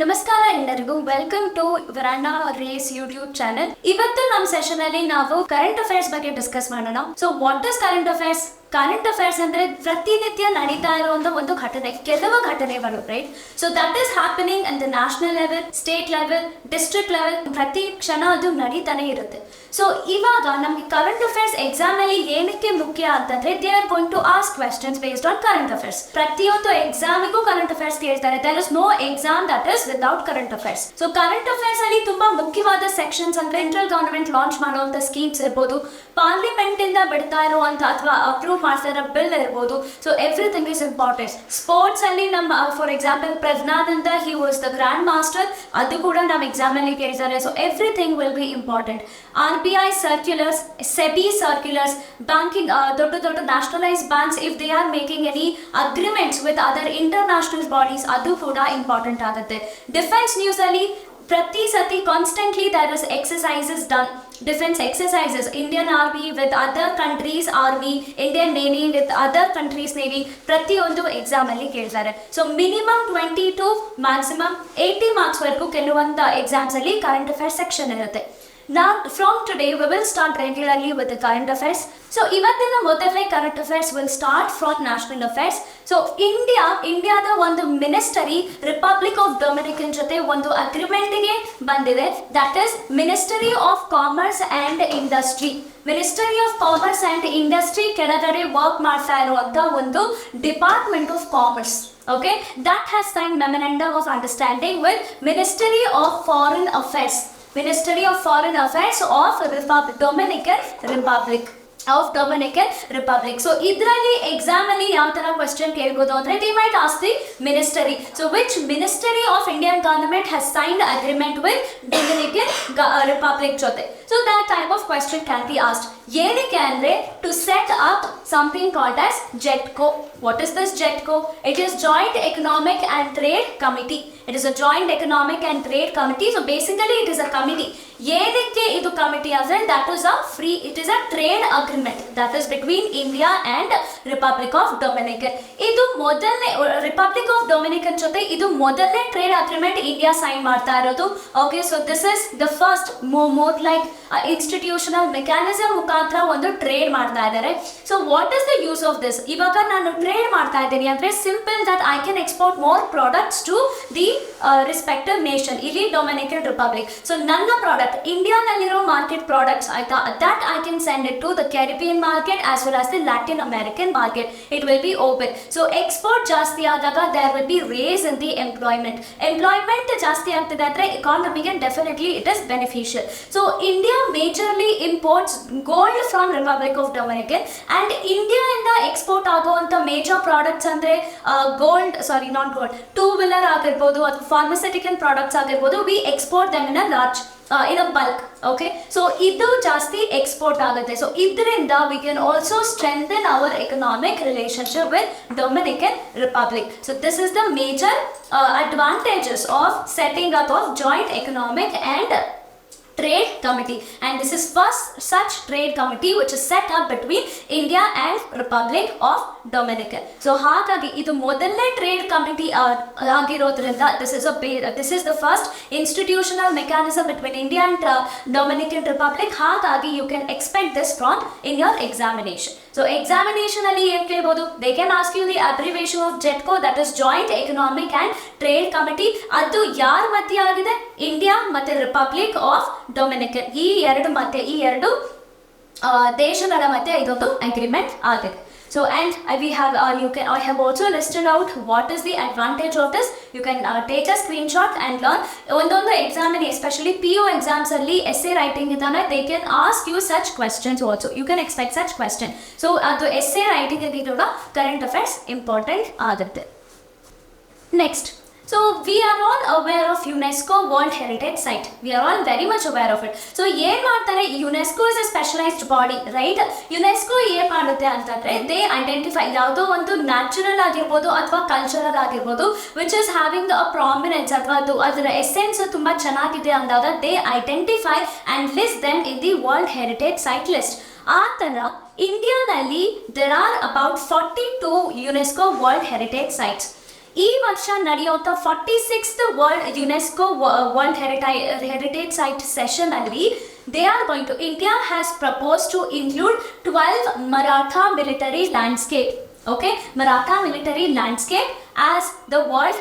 ನಮಸ್ಕಾರ ಎಲ್ಲರಿಗೂ, welcome to Veranda race YouTube channel. ಇವತ್ತು ನಮ್ಮ ಸೆಷನ್ ಅಲ್ಲಿ ನಾವು ಕರೆಂಟ್ ಅಫೇರ್ಸ್ ಬಗ್ಗೆ ಡಿಸ್ಕಸ್ ಮಾಡೋಣ. So what is current affairs? Current affairs ಅಂದ್ರೆ ಪ್ರತಿನಿತ್ಯ ನಡೀತಾ ಇರುವಂತ ಒಂದು ಘಟನೆ, ಕೆಲವು ಘಟನೆಗಳು, right? So that is happening at the national level, state level, district level. ಪ್ರತಿ ಕ್ಷಣ ಅದು ನಡೀತಾನೆ ಇರುತ್ತೆ. ಸೊ ಇವಾಗ ನಮಗೆ ಕರೆಂಟ್ ಅಫೇರ್ಸ್ ಎಕ್ಸಾಮ್ ಅಲ್ಲಿ ಏನಕ್ಕೆ ಮುಖ್ಯ ಅಂತಂದ್ರೆ, they are going to ask questions based on current affairs. ಪ್ರತಿಯೊಂದು ಎಕ್ಸಾಮಿಗೂ ಕರೆಂಟ್ ಅಫೇರ್ಸ್ ಕೇಳ್ತಾರೆ. There is no exam that is without current affairs. So current affairs ಅಲ್ಲಿ ತುಂಬಾ ಮುಖ್ಯವಾದ ಸೆಕ್ಷನ್ಸ್ ಅಂದ್ರೆ ಸೆಂಟ್ರಲ್ ಗವರ್ನಮೆಂಟ್ ಲಾಂಚ್ ಮಾಡುವಂತ ಸ್ಕೀಮ್ಸ್ ಇರ್ಬೋದು, ಪಾರ್ಲಿಮೆಂಟ್ ಇಂದ ಬಿಡ್ತಾ ಇರುವಂತ ಅಥವಾ ಅಪ್ರೂವ್ ಮಾಡ್ತಾ ಇರೋ ಬಿಲ್ ಇರ್ಬೋದು. So everything is important. Sports ಅಲ್ಲಿ ನಮ್ಮ ಫಾರ್ ಎಕ್ಸಾಂಪಲ್ ಪ್ರಜ್ನಾದ್ ಅಂತ, he was the grandmaster, ಅದು ಕೂಡ ನಮ್ಮ ಎಕ್ಸಾಮ್ ಅಲ್ಲಿ ಕೇಳಿದ್ದಾರೆ. So everything will be important. RBI circulars, SEBI circulars, banking, ದೊಡ್ಡ ದೊಡ್ಡ nationalise banks, if they are making any agreements with other international bodies, ಅದು ಕೂಡ ಇಂಪಾರ್ಟೆಂಟ್ ಆಗುತ್ತೆ. ಡಿಫೆನ್ಸ್ ನ್ಯೂಸ್ ಅಲ್ಲಿ ಪ್ರತಿ ಸತಿ constantly there is exercises done. Defence exercises, Indian army with other countries army, Indian navy with other countries navy, ಪ್ರತಿಯೊಂದು exam ಅಲ್ಲಿ ಕೇಳ್ತಾರೆ. So minimum 20 to maximum 80 marks ವರೆಗೂ ಕೆಲವೊಂದು ಎಕ್ಸಾಮ್ಸ್ ಅಲ್ಲಿ ಕರೆಂಟ್ ಅಫೇರ್ಸ್ ಸೆಕ್ಷನ್ ಇರುತ್ತೆ. Now from today we will start regularly with the current affairs. So ಇವತ್ತಿನ ಮೊದಲನೇ current affairs will start from national affairs. So ಇಂಡಿಯಾದ ಒಂದು ಮಿನಿಸ್ಟರಿ ರಿಪಬ್ಲಿಕ್ ಆಫ್ ಡೊಮಿನಿಕನ್ ಜೊತೆ ಒಂದು ಅಗ್ರಿಮೆಂಟ್ಗೆ ಬಂದಿದೆ. That is ministry of commerce and industry. Ministry of commerce and industry ಕೆಳಗಡೆ work ಮಾಡ್ತಾ ಇರುವಂಥ ಒಂದು department of commerce. Okay, that has signed memorandum of understanding with Ministry of Foreign Affairs. Ministry of Foreign Affairs of Dominican Republic. So ಇದರಲ್ಲಿ exam ಅಲ್ಲಿ ಯಾವ ತರ question ಕೇಳ್ಬೋದು ಅಂದ್ರೆ, they might ask the ministry. So which ministry of Indian government has signed agreement with Dominican Republic ಜೊತೆ? So that type of question can be asked. ಏನಕ್ಕೆ ಅಂದ್ರೆ, to set up something called as JETCO. What is this JETCO? It is Joint Economic and Trade Committee. It is a Joint Economic and Trade Committee. So basically it is a committee. ಏನಕ್ಕೆ ಇದು committee ಅಂದ್ರೆ, it is a trade agreement that is between India and Republic of Dominican. ಇದು ಮೊದಲನೇ Republic of Dominican ಜೊತೆ ಇದು ಮೊದಲನೇ trade agreement India sign ಮಾಡ್ತಾ ಇರೋದು. Okay, so this is the first more like institutional mechanism ಮುಖಾಂತರ ಒಂದು ಟ್ರೇಡ್ ಮಾಡ್ತಾ ಇದ್ದಾರೆ. So what is the use of this? ಇವಾಗ ನಾನು ಟ್ರೇಡ್ ಮಾಡ್ತಾ ಇದ್ದೀನಿ ಅಂದ್ರೆ simple that I can export more products to the respective nation. ಇಲ್ಲಿ ಡೊಮಿನಿಕನ್ ರಿಪಬ್ಲಿಕ್. ಸೊ ನನ್ನ ಪ್ರಾಡಕ್ಟ್ ಇಂಡಿಯಾನಲ್ಲಿರೋ ಮಾರ್ಕೆಟ್ ಪ್ರಾಡಕ್ಟ್ಸ್ ಆಯ್ತಾ, that I can send it to the Caribbean market as well as the Latin American market. It will be open. So export ಜಾಸ್ತಿ ಆದಾಗ there will be race in the employment ಜಾಸ್ತಿ ಆಗ್ತದೆ ಅಂದ್ರೆ ಎಕಾನಮಿಗೆ definitely it is beneficial. So India majorly imports gold from republic of Dominican, and ಇಂಡಿಯಾದಿಂದ export ಆಗುವಂತ major products ಅಂದ್ರೆ not gold, two wheeler ಆಗಿರ್ಬೋದು ಅಥವಾ ಫಾರ್ಮಸ್ಯೂಟಿಕಲ್ ಪ್ರಾಡಕ್ಟ್ಸ್ ಆಗಿರ್ಬೋದು. We export them in a large in a bulk. Okay, so ಇದು ಜಾಸ್ತಿ export ಆಗುತ್ತೆ. So ಇದರಿಂದ we can also strengthen our economic relationship with Dominican Republic. So this is the major advantages of setting up of Joint Economic and Trade Committee, and this is first such trade committee which is set up between India and Republic of Dominican. So ಹಾಗಾಗಿ ಇದು ಮೊದಲನೇ trade committee ಆಗಿರೋದ್ರಿಂದ this is the first institutional mechanism between India and Dominican Republic. ಹಾಗಾಗಿ you can expect this from in your examination. So examination ಅಲ್ಲಿ ಏನು ಕೇಳ್ಬೋದು? They can ask you the abbreviation of JETCO, that is Joint Economic and Trade Committee. ಅದು ಯಾರ ಮಧ್ಯೆ ಆಗಿದೆ? India ಮತ್ತೆ republic of Dominican, ಈ ಎರಡು ದೇಶಗಳ ಮಧ್ಯೆ ಇದೊಂದು ಅಗ್ರಿಮೆಂಟ್ ಆಗಿದೆ. So and I have also listed out what is the advantage of this. You can take a screenshot and learn. ಒಂದೊಂದು ಎಕ್ಸಾಮ್ especially PO exams ಅಲ್ಲಿ essay writing ಇದ್ದಾನೆ, they can ask you such questions also. You can expect such question. So ಅದು essay writing ಅಲ್ಲಿ ಕೂಡ current affairs important ಆಗುತ್ತೆ. Next, so we are all aware of UNESCO World Heritage Site. We are all very much aware of it. So ಏನು ಮಾಡ್ತಾರೆ, UNESCO is a specialized body, right? UNESCO ಏನು ಮಾಡುತ್ತೆ ಅಂತಂದ್ರೆ, they identify ಯಾವುದೋ ಒಂದು natural ಆಗಿರ್ಬೋದು ಅಥವಾ ಕಲ್ಚರಲ್ ಆಗಿರ್ಬೋದು which is having a prominence ಅಥವಾ ಅದರ ಎಸೆನ್ಸ್ ತುಂಬಾ ಚೆನ್ನಾಗಿದೆ ಅಂದಾಗ they identify and list them in the World Heritage Site list. ಆ ಥರ ಇಂಡಿಯಾದಲ್ಲಿ there are about 42 UNESCO World Heritage Sites. ಈ ವರ್ಷ ನಡೆಯುವಂಥ 46th world UNESCO world heritage site session ಅಲ್ಲಿ they are going to, India has proposed to include 12 Maratha military landscape. Okay, Maratha military landscape as the world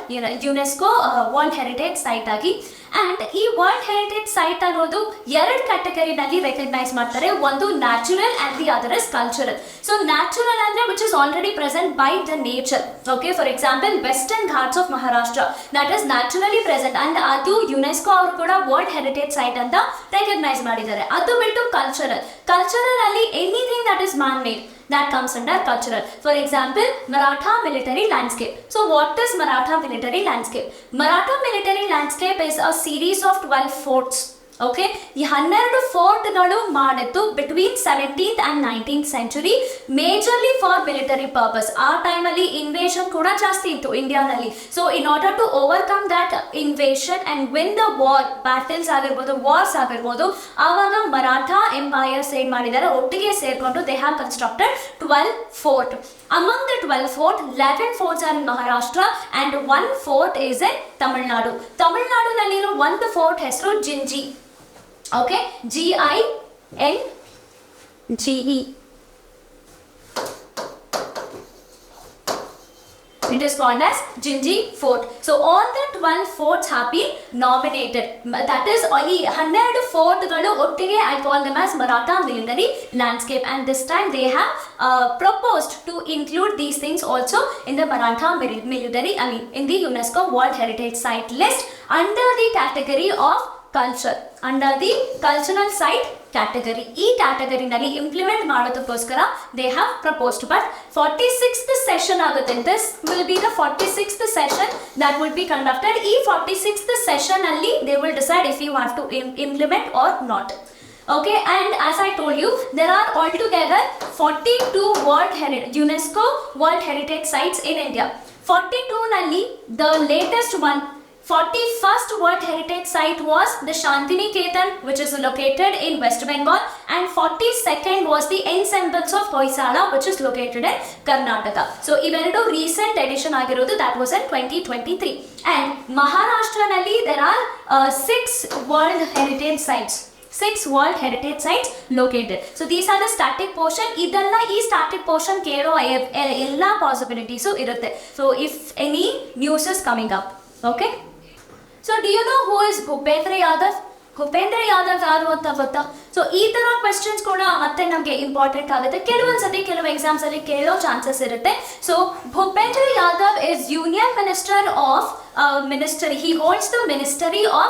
UNESCO world heritage site agi. And ಈ world heritage site ಅನ್ನೋದು ಎರಡು ಕ್ಯಾಟಗರಿನಲ್ಲಿ recognise ಮಾಡ್ತಾರೆ. ಒಂದು natural and the other is cultural. So natural ಅಂದ್ರೆ which is already present by the nature. Okay, for example western Ghats of Maharashtra that is naturally present and ಅದು UNESCO ಅವರು ಕೂಡ ವರ್ಲ್ಡ್ ಹೆರಿಟೇಜ್ ಸೈಟ್ ಅಂತ ರೆಕಗ್ನೈಸ್ ಮಾಡಿದ್ದಾರೆ. ಅದು ಬಿಟ್ಟು ಕಲ್ಚರಲ್ ಅಲ್ಲಿ anything that is man made that comes under cultural. For example, Maratha military landscape. So what is Maratha military landscape? Maratha military landscape is a series of 12 forts. Okay, ಈ 12 ಫೋರ್ಟ್ಗಳು ಮಾಡಿದ್ದು between 17th and 19th century majorly for military purpose. ಆ ಟೈಮಲ್ಲಿ invasion ಕೂಡ ಜಾಸ್ತಿ ಇತ್ತು ಇಂಡಿಯಾನಲ್ಲಿ. So in order to overcome that invasion and win the war, battles ಆಗಿರ್ಬೋದು, ವಾರ್ಸ್ ಆಗಿರ್ಬೋದು, ಆವಾಗ ಮರಾಠಾ ಎಂಪೈರ್ಸ್ ಏನ್ ಮಾಡಿದ್ದಾರೆ, ಒಟ್ಟಿಗೆ ಸೇರ್ಕೊಂಡು they have constructed 12 fort. Among the 12 forts, 11 forts are in Maharashtra and 1 fort is in Tamil Nadu. Tamil Nadu nalliರೋ ಒಂದು fort ಹೆಸರು ಜಿಂಜಿ. Okay, Ginge. It is called as Ginji Fort. So all the 12 forts have been nominated. That is, ಈ 12 ಫೋರ್ಟ್ಗಳು ಒಟ್ಟಿಗೆ I call them as Maratha military landscape, and this time they have proposed to include these things also in the Maratha military, in the UNESCO World Heritage Site list under the category of culture, under the cultural site category. ಈ ಕ್ಯಾಟಗರಿನಲ್ಲಿ implement ಮಾಡೋದಕ್ಕೋಸ್ಕರ they have proposed. But 46th session ಆಗುತ್ತೆ. This will be the 46th session that will be conducted. ಈ 46th session ಅಲ್ಲಿ they will decide if you have to implement or not. Okay, and as I told you, there are altogether 42 UNESCO World Heritage Sites in India. 42 nalli the latest one, 41st World Heritage Site was the Shantiniketan, which is located in West Bengal, and 42nd was the Ensembles of Hoysala, which is located in Karnataka. So iveredu recent edition agirodu, that was in 2023. And Maharashtra nalli there are 6 World Heritage Sites. 6 World Heritage Sites located. So these are the static portion. Idella ee static portion kero ella possibilities irutte. So if any news is coming up, okay. So do you know who is Bhupendra Yadav? Bhupendra Yadav ಯಾರು ಅಂತ ಗೊತ್ತಾ? So ಈ ತರ questions ಕೂಡ ಮತ್ತೆ ನಮಗೆ important ಆಗುತ್ತೆ. ಕೆಲವೊಂದ್ಸತಿ ಕೆಲವು ಎಕ್ಸಾಮ್ಸ್ ಅಲ್ಲಿ ಕೇಳೋ ಚಾನ್ಸಸ್ ಇರುತ್ತೆ. So Bhupender Yadav is union minister of ministry. He holds the Ministry of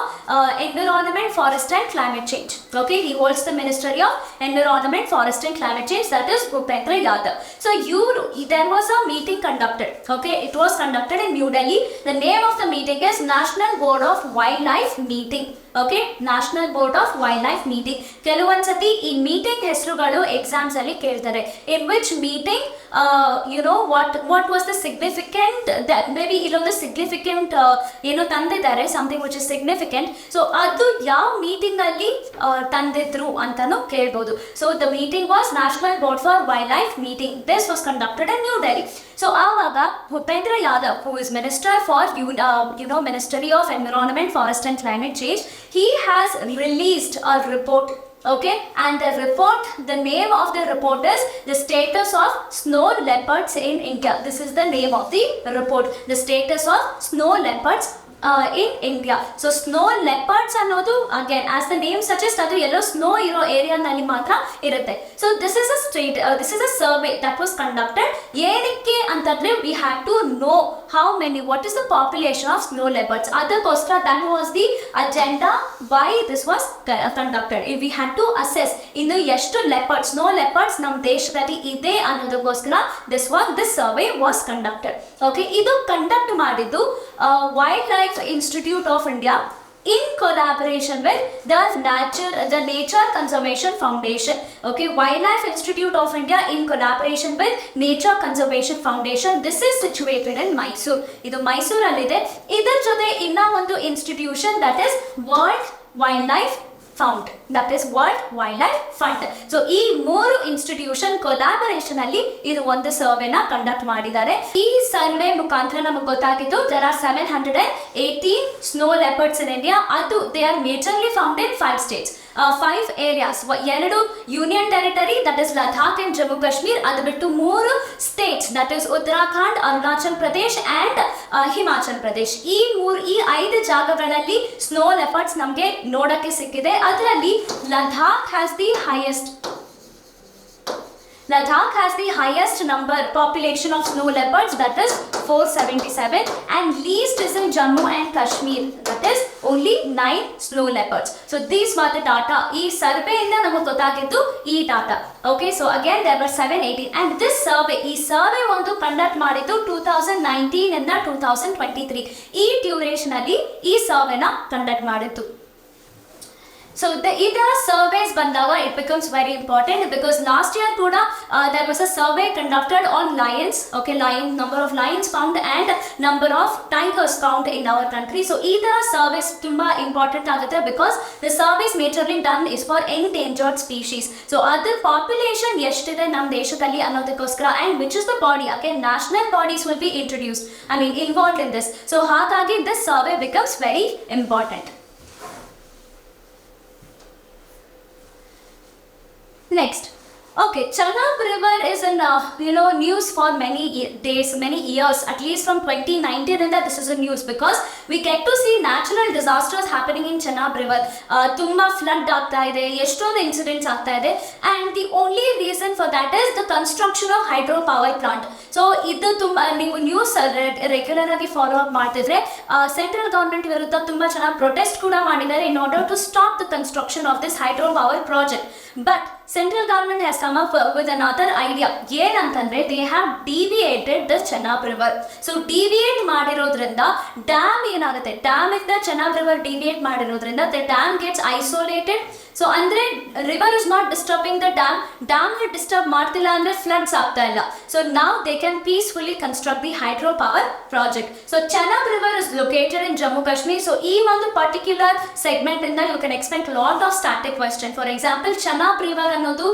Environment, Forest and Climate Change. Okay, he holds the Ministry of Environment, Forest and Climate Change. That is Bhupendra Yadav. So there was a meeting conducted. Okay, it was conducted in New Delhi. The name of the meeting is National Board of Wildlife Meeting. Okay, National Board of Wildlife Meeting. ಕೆಲವೊಂದ್ಸತಿ ಈ meeting ಹೆಸರುಗಳು exams ಅಲ್ಲಿ ಕೇಳ್ತಾರೆ. In which meeting, what was the significant, maybe ಇಲ್ಲೊಂದು significant ಏನೋ ತಂದಿದ್ದಾರೆ, something which is significant. So ಅದು ಯಾವ meeting ಅಲ್ಲಿ ತಂದಿದ್ರು ಅಂತಾನು ಕೇಳ್ಬೋದು. So the meeting was National Board for Wildlife Meeting. This was conducted in New Delhi. So ಆವಾಗ Bhupendra Yadav, who is Minister for Ministry of Environment, Forest and Climate Change, he has released a report. Okay, and the name of the report is the status of snow leopards in India. This is the name of the report, the status of snow leopards in India. So snow leopards ಅನ್ನೋದು again as the name suggests ಅದು ಎಲ್ಲೋ snow ಇರೋ area ನಲ್ಲಿ ಮಾತ್ರ ಇರುತ್ತೆ. So this is a survey that was conducted. ಏನಕ್ಕೆ ಅಂತಂದ್ರೆ we had to know what is the population of snow leopards. ಅದಕ್ಕೋಸ್ಕರ that was the agenda why this was conducted. We had to assess ಇನ್ನು ಎಷ್ಟು snow leopards ನಮ್ಮ ದೇಶದಲ್ಲಿ ಇದೆ ಅನ್ನೋದಕ್ಕೋಸ್ಕರ this survey was conducted. Okay, ಇದು conduct ಮಾಡಿದ್ದು Wildlife Institute of India in collaboration with the Nature Conservation Foundation. Okay, Wildlife Institute of India in collaboration with Nature Conservation Foundation. This is situated in Mysore. ಇದು ಮೈಸೂರಲ್ಲಿದೆ. ಇದರ ಜೊತೆ ಇನ್ನ ಒಂದು institution that is World Wildlife found, that is world wild life fund. So ಈ 3 institution collaboration ಅಲ್ಲಿ ಇದು ಒಂದು ಸರ್ವೆನ conduct ಮಾಡಿದ್ದಾರೆ. ಈ ಸರ್ವೆ ಮುಖಾಂತರ ನಮಗೆ ಗೊತ್ತಾಗಿದ್ದು there are 718 snow leopards in India. ಅದು they are majorly found in 5 states. 5 areas, 2 union territory that is Ladakh and Jammu Kashmir, ಅದು ಬಿಟ್ಟು 3 States that is Uttarakhand, Arunachal Pradesh and Himachal Pradesh. ಈ 5 ಜಾಗಗಳಲ್ಲಿ ಸ್ನೋ ಲೆಪರ್ಡ್ಸ್ ನಮಗೆ ನೋಡಕ್ಕೆ ಸಿಕ್ಕಿದೆ. ಅದರಲ್ಲಿ Ladakh has the highest number population of snow leopards, that is 477, and least is in Jammu and Kashmir, that is only 9 snow leopards. So these were the data. ಈ survey ಇಂದ ನಮಗೆ ಗೊತ್ತಾಗಿದ್ದು ಈ data. Okay, so again there were 718 and this survey, ಈ survey ಒಂದು conduct ಮಾಡಿದ್ದು 2019 ಇಂದ 2023 ಈ ಡ್ಯೂರೇಷನ್ ಅಲ್ಲಿ ಈ ಸರ್ವೆನ ಕಂಡಕ್ಟ್ ಮಾಡಿದ್ದು. So ಈ ತರ ಸರ್ವೇಸ್ ಬಂದಾಗ it becomes very important because last year ಕೂಡ there was a survey conducted on lions, okay, number of lions found and number of tigers found in our country. So ಈ ತರ service ತುಂಬಾ important ಆಗುತ್ತೆ because the surveys majorly done is for endangered species. So ಅದರ population ಎಷ್ಟಿದೆ ನಮ್ಮ ದೇಶದಲ್ಲಿ ಅನ್ನೋದಕ್ಕೋಸ್ಕರ and which is the body, again national bodies will be introduced, involved in this. So ಹಾಗಾಗಿ this survey becomes very important. Next, okay, Chenab River is in news for many days, many years, at least from 2019 and that this is a news because we get to see natural disasters happening in Chenab River. Tumba flood ಆಗ್ತಾ ಇದೆ, ಎಷ್ಟೊಂದು incidents ಆಗ್ತಾ ಇದೆ, and the only reason for that is the construction of hydropower plant. So ಇದು ತುಂಬಾ ನೀವು news regular ಆಗಿ follow up ಮಾಡ್ತಿದ್ರೆ ಸೆಂಟ್ರಲ್ ಗವರ್ಮೆಂಟ್ ವಿರುದ್ಧ ತುಂಬಾ ಚೆನ್ನಾಗಿ ಪ್ರೊಟೆಸ್ಟ್ ಕೂಡ ಮಾಡಿದ್ದಾರೆ in order to stop the construction of this hydropower project. But central government has come up with another idea. ಏನಂತಂದ್ರೆ they have deviated the Chenab river. So deviate ಮಾಡಿರೋದ್ರಿಂದ dam ಏನಾಗುತ್ತೆ, dam ಇಂದ Chenab river deviate ಮಾಡಿರೋದ್ರಿಂದ the dam gets isolated. So ಅಂದ್ರೆ river is not disturbing the dam, dam disturb ಮಾಡ್ತಿಲ್ಲ ಅಂದ್ರೆ floods ಆಗ್ತಾ ಇಲ್ಲ. So now they can peacefully construct the hydropower project. So Chenab river is located in Jammu Kashmir. So ಈ ಒಂದು particular segment ಇಂದ you can expect a lot of static question. For example, Chenab river ಅನ್ನೋದು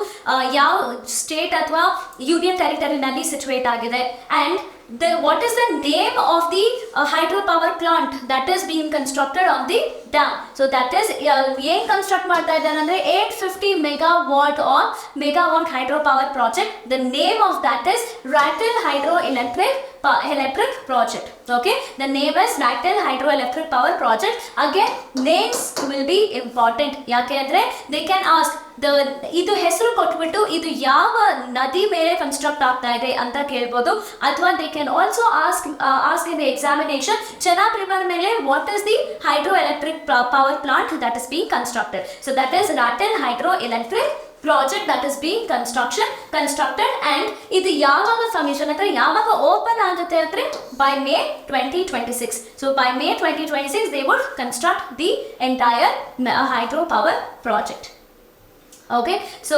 ಯಾವ state ಅಥವಾ union ಟೆರಿಟರಿನಲ್ಲಿ situate ಆಗಿದೆ and what is the name of the hydropower plant that is being constructed on the dam. So that is ಏನ್ construct ಮಾಡ್ತಾ ಇದ್ದಾರೆ ಅಂದ್ರೆ 850 megawatt hydropower project. The name of that is Rattle Hydroelectric Project. Okay, the name is Rattle Hydroelectric Power Project. Again, names will be important. ಯಾಕೆ ಅಂದ್ರೆ they can ask ಇದು ಹೆಸರು ಕೊಟ್ಬಿಟ್ಟು ಇದು ಯಾವ ನದಿ ಮೇಲೆ ಕನ್ಸ್ಟ್ರಕ್ಟ್ ಆಗ್ತಾ ಇದೆ ಅಂತ ಕೇಳ್ಬೋದು, ಅಥವಾ they can also ask in the examination Chenab river ಮೇಲೆ what is the hydroelectric power plant that is being constructed. So that is Rattle Hydroelectric project that is being constructed and ಇದು ಯಾವಾಗ function ಅಂದ್ರೆ ಯಾವಾಗ open ಆಗುತ್ತೆ ಅಂದ್ರೆ by May 2026. So by May 2026 they would construct the entire hydropower project. Okay, so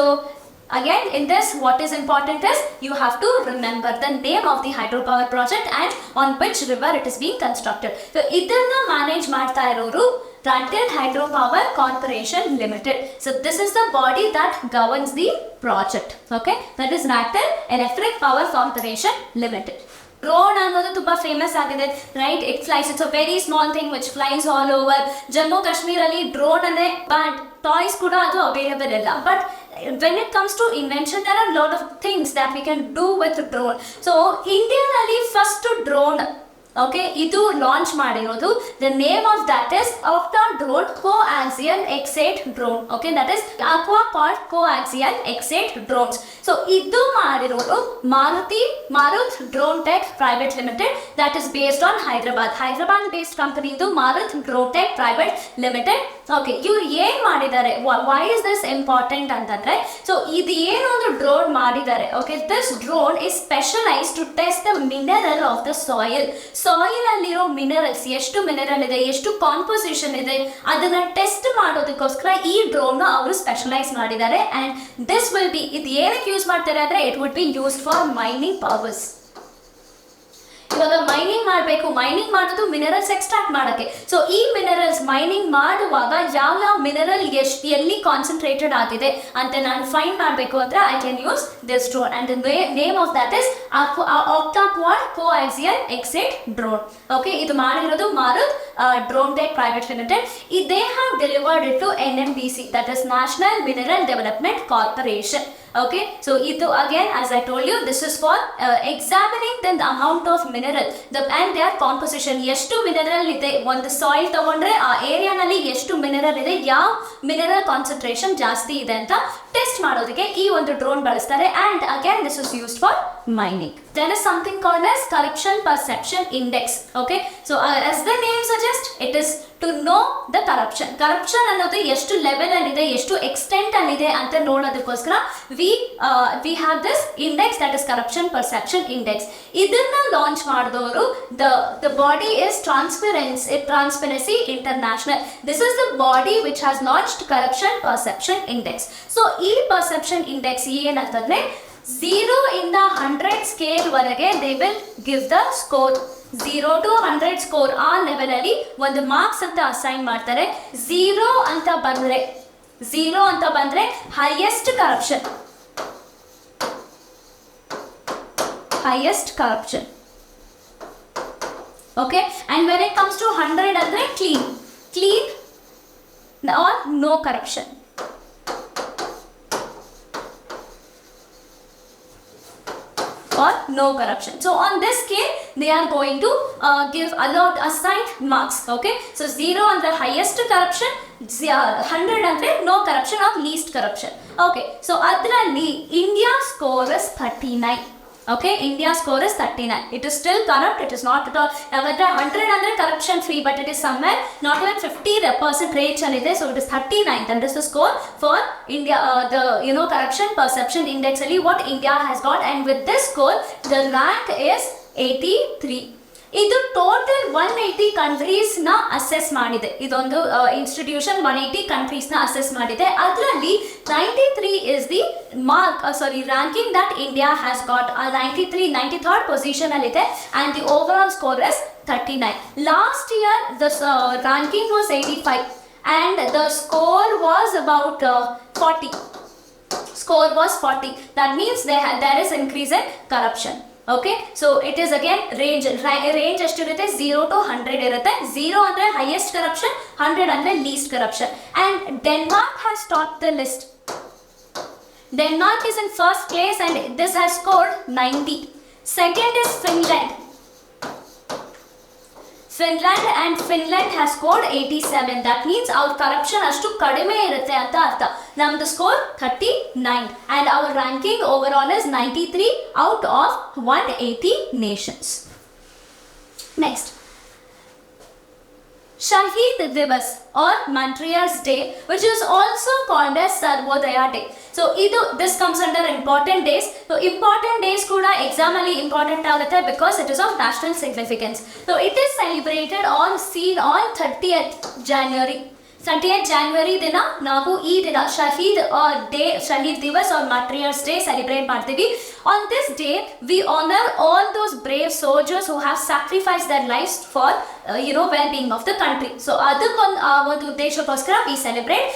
again in this what is important is you have to remember the name of the hydropower project and on which river it is being constructed. So idanna manage ಮಾಡ್ತಾ ಇರೋರು Rattle Hydropower Corporation Limited. So this is the body that governs the project. Okay, that is Rattle Electric Power Corporation Limited. Drone ಅನ್ನೋದು ತುಂಬಾ famous ಆಗಿದೆ, right? It's a very small thing which flies all over. Jammu Kashmir ಅಲ್ಲಿ drone ಅಂದ್ರೆ but toys ಕೂಡ ಅದು available ಇಲ್ಲ. But when it comes to invention there are a lot of things that we can do with drone. So India ನಲ್ಲಿ first drone Okay, ಇದು launch ಮಾಡಿರೋದು. The name of that is Octa Drone Coaxial X8 drone. Okay, that is Aquapod Coaxial X8 drones. So ಇದು ಮಾಡಿರೋದು Maruth Drone Tech Private Limited, that is based on Hyderabad based company ಇದು Maruth Drone Tech Private Limited. Okay, ಇವ್ರು ಏನ್ ಮಾಡಿದ್ದಾರೆ, why is this important ಅಂತಂದ್ರೆ, so ಇದು ಏನೊಂದು drone ಮಾಡಿದ್ದಾರೆ. Okay, this drone is specialized to test the mineral of the soil. Soil ಅಲ್ಲಿರೋ minerals, ಎಷ್ಟು ಮಿನರಲ್ ಇದೆ, ಎಷ್ಟು ಕಾಂಪೋಸಿಷನ್ ಇದೆ, ಅದನ್ನ ಟೆಸ್ಟ್ ಮಾಡೋದಕ್ಕೋಸ್ಕರ ಈ ಡ್ರೋನ್ ಅವರು ಸ್ಪೆಷಲೈಸ್ ಮಾಡಿದ್ದಾರೆ. ಅಂಡ್ ದಿಸ್ ವಿಲ್ ಬಿ, ಇದು ಏನಕ್ಕೆ ಯೂಸ್ ಮಾಡ್ತಾರೆ ಅಂದ್ರೆ it would be used for mining purpose. ಇವಾಗ ಮೈನಿಂಗ್ ಮಾಡಬೇಕು, ಮೈನಿಂಗ್ ಮಾಡೋದು ಮಿನರಲ್ಸ್ ಎಕ್ಸ್ಟ್ರಾಕ್ಟ್ ಮಾಡೋಕ್ಕೆ. ಸೊ ಈ ಮಿನರಲ್ಸ್ ಮೈನಿಂಗ್ ಮಾಡುವಾಗ ಯಾವ ಮಿನರಲ್ ಎಲ್ಲಿ ಕಾನ್ಸಂಟ್ರೇಟೆಡ್ ಆಗಿದೆ ಅಂತ ನಾನು ಫೈಂಡ್ ಮಾಡಬೇಕು ಅಂದ್ರೆ I can use this drone and the name of that is octaquad coaxial exit drone. Okay, ಇದು ಮಾಡಿರೋದು Marut drone tech private limited. They have delivered it to NMDC, that is national mineral development corporation. Okay, so again, as I told you, this is for examining the amount of mineral and their composition. ಎಷ್ಟು mineral ಇದೆ ಒಂದು soil ತಗೊಂಡ್ರೆ ಆ ಏರಿಯಾನಲ್ಲಿ ಎಷ್ಟು mineral ಇದೆ, ಯಾವ mineral concentration ಜಾಸ್ತಿ ಇದೆ ಅಂತ ಟೆಸ್ಟ್ ಮಾಡೋದಕ್ಕೆ ಈ ಒಂದು ಡ್ರೋನ್ ಬಳಸ್ತಾರೆ. And again this is used for mining. There is something called as corruption perception index. Okay, so as the name suggests, it is to know the corruption. Corruption ಅನ್ನೋದು ಎಷ್ಟು level ಅಲ್ಲಿ ಇದೆ, ಎಷ್ಟು extent ಅಲ್ಲಿ ಇದೆ ಅಂತ ನೋಡೋದಕ್ಕೋಸ್ಕರ we have this index, that is corruption perception index. ಇದನ್ನ launch ಮಾಡಿದವರು the body is Transparency International. This is the body which has launched corruption perception index. So ಈ perception index ಏನಂತಂದ್ರೆ 0 ಇಂದ 100 ಸ್ಕೇಲ್ ವರೆಗೆ they will give the score. 0 to 100 score ಆ level ಅಲ್ಲಿ ಒಂದು marks ಅಂತ ಅಸೈನ್ ಮಾಡ್ತಾರೆ. 0 ಅಂತ ಬಂದ್ರೆ highest corruption. Okay, and when it comes to 100 ಅಂದ್ರೆ clean or no corruption. Or no corruption. So on this scale they are going to give assigned marks. Okay, so 0 under highest corruption, 100 under no corruption or least corruption. Okay, so adralli India score is 39. Okay, India score is 39. It is still corrupt, it is not at all 100 under corruption free, but it is somewhere not even 50% rate channide. So it is 39. That is the score for India, the corruption perception index ali what India has got. And with this score the rank is 83. ಇದು total 180 countries ನ assess ಮಾಡಿದೆ. ಇದೊಂದು institution 180 countries ನ assess ಮಾಡಿದೆ. ಅದರಲ್ಲಿ 93 is the ranking that India has got. 93rd position ಅಲ್ಲಿ ಇದೆ and the over score is 39. Last here the ranking was 85 and the score was about 40. Score was 40. That means there is increase in corruption. Okay, so it is again range ಎಷ್ಟು ಇರುತ್ತೆ, 0 to 100 ಇರುತ್ತೆ. 0 ಅಂದ್ರೆ highest corruption, 100 ಅಂದ್ರೆ least corruption. And Denmark has topped the list. Denmark is in first place and this has scored 90. Second is Finland has scored 87. That means our corruption ಅಷ್ಟು ಕಡಿಮೆ ಇರುತ್ತೆ ಅಂತ ಅರ್ಥ. ನಮ್ದು score 39 and our ranking overall is 93 out of 180 nations. Next, Shahid Divas or Martyrs Day, which is also called as Sarvodaya Day. So this comes under important days. So important days kuda exam alli important agutte because it is of national significance. So it is celebrated or seen on 30th January. 30th January ದಿನ ನಾವು ಈ ದಿನ ಶಹೀದ್ ದಿವಸ್ or Martyrs Day celebrate ಮಾಡ್ತೀವಿ. On this day we honor all those brave soldiers who have sacrificed their lives for well-being of the country. So ಒಂದು ಉದ್ದೇಶಕ್ಕೋಸ್ಕರ we celebrate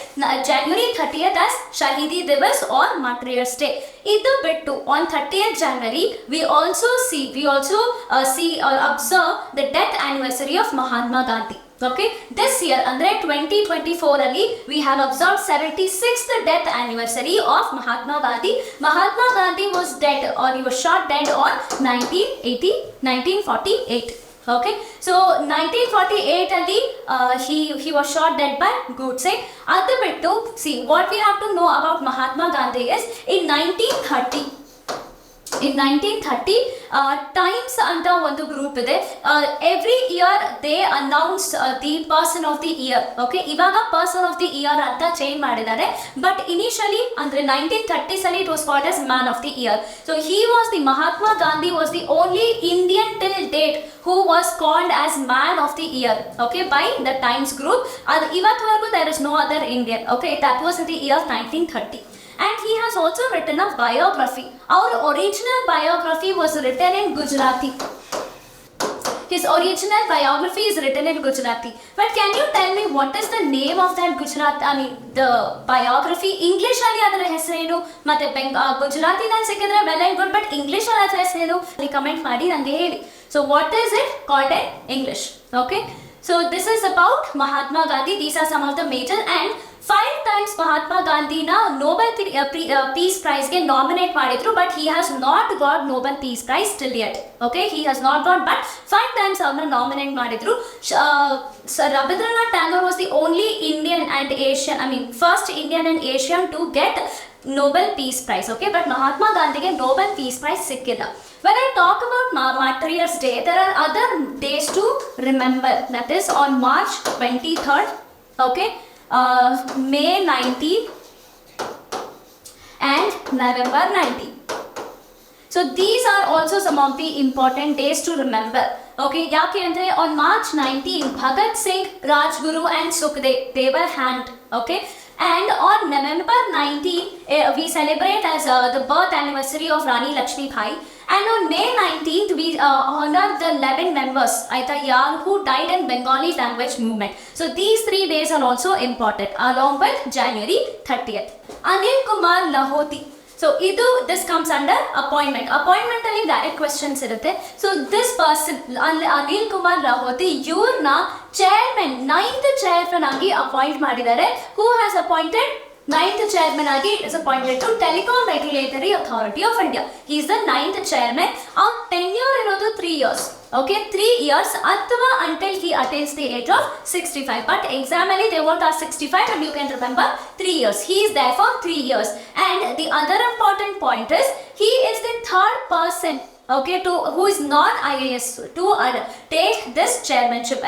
January 30th as Shahidi Divas or Martyrs Day. ಇದು ಬಿಟ್ಟು on 30th January we also see or observe the death anniversary of Mahatma Gandhi. Okay, this year andre 2024 ali we have observed 76th death anniversary of Mahatma Gandhi. Mahatma Gandhi was dead or he was shot dead on 1948. Okay, so 1948 ali he was shot dead by Godse. Adu bittu see what we have to know about Mahatma Gandhi is in 1930 Times ಅಂತ ಒಂದು group ಇದೆ. Every year they announce the person of the year. Okay, ಇವಾಗ person of the year ಅಂತ change ಮಾಡಿದ್ದಾರೆ. But initially ಅಂದ್ರೆ 1930s ಅಲ್ಲಿ it was called as man of the year. So he was the Mahatma Gandhi was the only Indian till date who was called as man of the year, okay, by the Times group. ಅದು ಇವತ್ತವರೆಗೂ there is no other Indian. Okay, that was in the year 1930. And he has also written a biography. Our original biography was written in Gujarati. his original biography is written in Gujarati. But can you tell me what is the name of that the biography? English ಅಲ್ಲಿ ಅದರ ಹೆಸರೇನು, ಮತ್ತೆ ಗುಜರಾತಿ ನಲ್ಲಿ ಸಿಕ್ಕಿದ್ರೆ well and good, but English ಅಲ್ಲಿ ಅದರ ಹೆಸರೇನು comment ಮಾಡಿ ನನಗೆ ಹೇಳಿ. So what is it called in English? Okay, so this is about Mahatma Gandhi. These are some of the major, and 5 times Mahatma Gandhi na Nobel Peace Prize ge nominate madidru, but he has not got Nobel Peace Prize till yet. Okay, he has not got, but 5 times avna nominate madidru. Sir Rabindranath Tagore was the only Indian and Asian, first Indian and Asian to get Nobel Peace Prize. Okay, but Mahatma Gandhi ge Nobel Peace Prize sikkilla. When I talk about Martyrs Day, there are other days to remember. That is on March 23rd, okay, May 19th and November 19th. So these are also some of the important days to remember. Okay, yake andre on March 19th, Bhagat Singh, Rajguru and Sukhdev, they were hanged. Okay, and on November 19th, we celebrate as the birth anniversary of Rani Lakshmi Bai. And on May 19th, we honor the 11 members who died in Bengali language movement. So these 3 days are also important, along with January 30th. Anil Kumar Lahoti. So this comes under appointment. Appointment alli direct questions irutte. So this person, Anil Kumar Lahoti, ivrna chairman, 9th chairman agi appoint madidare. Who has appointed? 9th chairman agi is appointed to Telecom Regulatory Authority of India. He is the 9th chairman. Our tenure irodu 3 years. Okay, 3 years athva until he attains the age of 65. But exam alli they won't ask 65, and you can remember 3 years. He is there for 3 years. And the other important point is he is the 3rd person, okay, who is non IAS to take this chairmanship.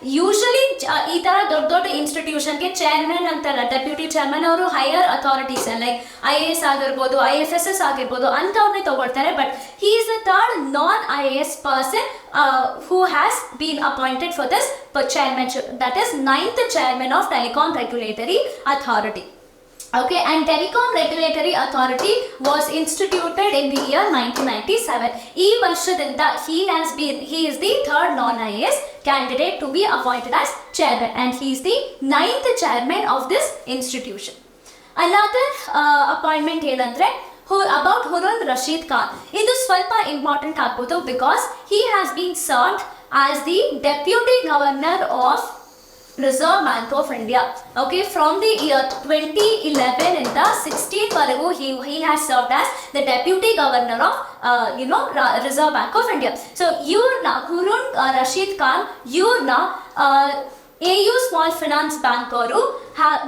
Usually ee tara dod institution ke chairman antara, deputy chairman ಅವರು higher authorities like IAS ಆಗಿರಬಹುದು, IFSS ಆಗಿರಬಹುದು ಅಂತವ್ರನ್ನೇ ತಗೊಳ್ತಾರೆ. But he is the 3rd non IAS person who has been appointed for this chairmanship. That is 9th chairman of Telecom Regulatory Authority. Okay, and Telecom Regulatory Authority was instituted in the year 1997. Ee varshadinda he is the 3rd non-IAS candidate to be appointed as chairman, and he is the 9th chairman of this institution. Another appointment edandre about Harun Rashid Khan. Idu swalpa important agbodu because he has been served as the deputy governor of Reserve Bank of India. Okay, from the year 2011 in the 16th varagu he has served as the deputy governor of Reserve Bank of India. So ivrna Harun Rashid Khan ivrna AU Small Finance Bank ಅವರು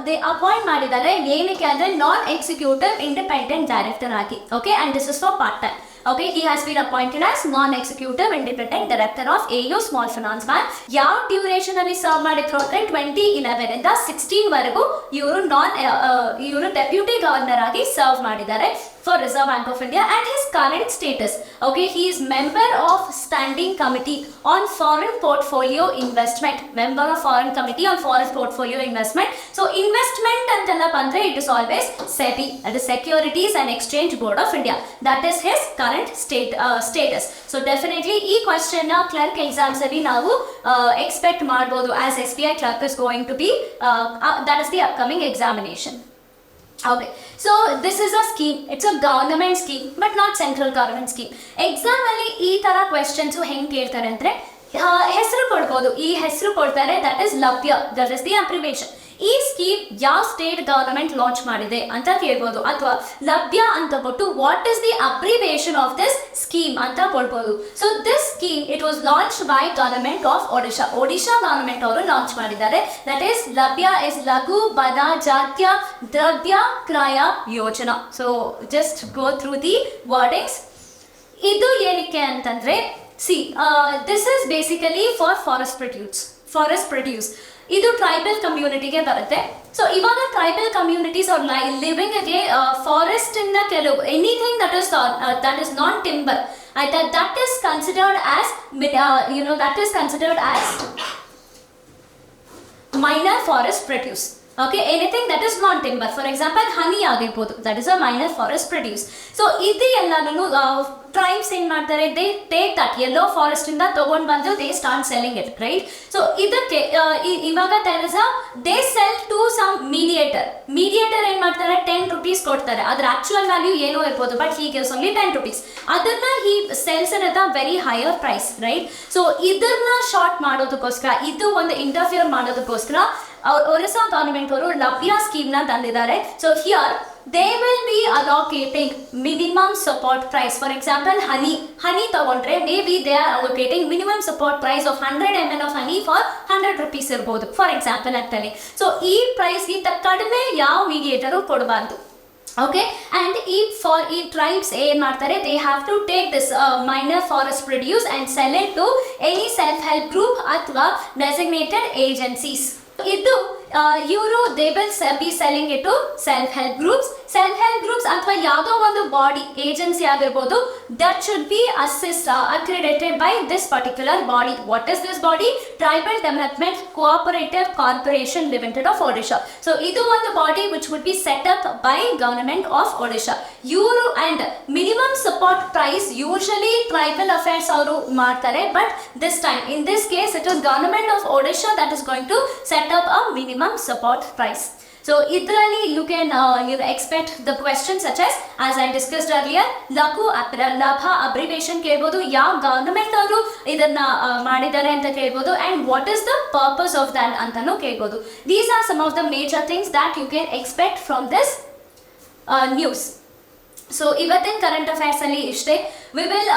they appoint ಮಾಡಿದ್ದಾರೆ ಏನಕ್ಕೆ ಅಂದ್ರೆ ನಾನ್ executive independent director ಆಗಿ. Okay, and this is for part time. Okay, he has been appointed as non-executive independent director of AU Small Finance Bank. ಯಾವ duration ಅಲ್ಲಿ serve ಮಾಡಿದ್ರು ಅಂದ್ರೆ 2011 ಇಂದ 16 ವರೆಗೂ ಇವರು ಡೆಪ್ಯೂಟಿ ಗವರ್ನರ್ ಆಗಿ ಸರ್ವ್ ಮಾಡಿದ್ದಾರೆ for Reserve Bank of India. And his current status, okay, he is member of Standing Committee on Foreign Portfolio Investment, member of Foreign Committee on Foreign Portfolio Investment. So investment antalla bandre it is always SEBI, that is Securities and Exchange Board of India. That is his current status. So definitely ee question na clerk exams alli navu expect ಮಾಡಬಹುದು as SBI clerk is going to be that is the upcoming examination. Okay, so this is a scheme. It's a government scheme, but not central government scheme. Exam alli ee tara questions henge keltare andre ಹೆಸರು ಕೊಡಬಹುದು. ಈ ಹೆಸರು ಕೊಡ್ತಾರೆ, that is ಲಭ್ಯ, that is the abbreviation. ಈ scheme ಯಾವ state government launch ಮಾಡಿದೆ ಅಂತ ಕೇಳ್ಬೋದು, ಅಥವಾ ಲಭ್ಯ ಅಂತ ಕೊಟ್ಟು what is the abbreviation of this scheme ಅಂತ ಕೊಡ್ಬೋದು. So this scheme it was launch by government of Odisha government ಅವರು ಲಾಂಚ್ ಮಾಡಿದ್ದಾರೆ. ದಟ್ ಈಸ್ ಲಭ್ಯ ಇಸ್ ಲಘು ಬನ ಜಾತ್ಯ ದ್ರವ್ಯ ಕ್ರಯ ಯೋಜನಾ. So just go through the wordings. ಇದು ಏನಕ್ಕೆ ಅಂತಂದ್ರೆ this is basically for forest produce. ಇದು ಟ್ರೈಬಲ್ ಕಮ್ಯುನಿಟಿಗೆ ಬರುತ್ತೆ. ಸೊ ಇವಾಗ ಟ್ರೈಬಲ್ ಕಮ್ಯುನಿಟೀಸ್ ಆರ್ ಲಿವಿಂಗ್ ಗೆ ಫಾರೆಸ್ಟ್ ಇಂದ ಕೆಲವು anything that is non timber ಆಯ್ತಾ, that is considered as that is considered as minor forest produce. Okay, anything that is non timber, for example honey ಆಗಿರಬಹುದು, that is a minor forest produce. So ಇದು ಎಲ್ಲಾನು tribes ಏನ್ ಮಾಡ್ತಾರೆ, they take that yellow forest ಇಂದ ತಗೊಂಡ್ ಬಂದು they start selling it, right. So ಇದಕ್ಕೆ ಇವಾಗ they sell to some mediator ಏನ್ ಮಾಡ್ತಾರೆ, 10 rupees ಕೊಡ್ತಾರೆ. ಅದ್ರ ಆಕ್ಚುಯಲ್ ವ್ಯಾಲ್ಯೂ ಏನೋ ಇರ್ಬೋದು, but he gives only 10 rupees. ಅದನ್ನ he sells at a very higher price, right. So ಇದನ್ನ ಶಾರ್ಟ್ ಮಾಡೋದಕ್ಕೋಸ್ಕರ, ಇದು ಒಂದು ಇಂಟರ್ಫಿಯರ್ ಮಾಡೋದಕ್ಕೋಸ್ಕರ ಒರಿಸ್ಸಾ ಗವರ್ನಮೆಂಟ್ ಅವರು ಲಭ್ಯ ಸ್ಕೀಮ್ ನ ತಂದಿದ್ದಾರೆ. So here they will be allocating minimum support price. For example, honey ತಗೊಂಡ್ರೆ maybe they are allocating minimum support price of 100 ml of honey for 100 rupees ಇರ್ಬೋದು, ಫಾರ್ ಎಕ್ಸಾಂಪಲ್ ಆಗ್ತದೆ. ಸೊ ಈ price ಗಿಂತ ಕಡಿಮೆ ಯಾವ ಮೀಡಿಯೇಟರು ಕೊಡಬಾರ್ದು. ಓಕೆ, ಅಂಡ್ ಈ tribes ಏನ್ ಮಾಡ್ತಾರೆ, they have to take this minor forest produce and sell it to any self help group ಅಥವಾ ಡೆಸಿಗ್ನೇಟೆಡ್ ಏಜೆನ್ಸೀಸ್. ಇದು ಇವರು they will be selling it to self help groups ಅಥವಾ ಯಾವುದೋ ಒಂದು ಬಾಡಿ ಏಜೆನ್ಸಿ ಆಗಿರ್ಬೋದು. That should be accredited by this particular body. What is this body? Tribal Development Cooperative Corporation Limited of Odisha. So ಇದು ಒಂದು body which would be set up by government of Odisha. ಇವರು and minimum support price usually tribal affairs ಅವರು ಮಾಡ್ತಾರೆ, but in this case it is government of Odisha that is going to set up a minimum support price. So idrali you can expect the questions such as I discussed earlier, labha abbreviation kelbodu, yav government ಅವರು ಇದನ್ನ ಮಾಡಿದ್ದಾರೆ ಅಂತ ಕೇಳಬಹುದು, and what is the purpose of that ಅಂತನೂ ಕೇಳಬಹುದು. These are some of the major things that you can expect from this news. So ಇವತ್ತಿನ current affairs ಅಲ್ಲಿ ಇಷ್ಟೇ. We will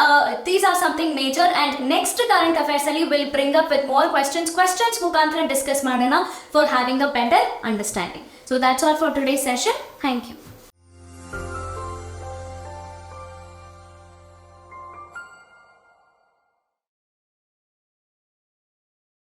these are something major, and next current affairs ಅಲ್ಲಿ will bring up with more questions ಮುಖಾಂತರ discuss ಮಾಡೋಣ for having a better understanding. So that's all for today session. Thank you.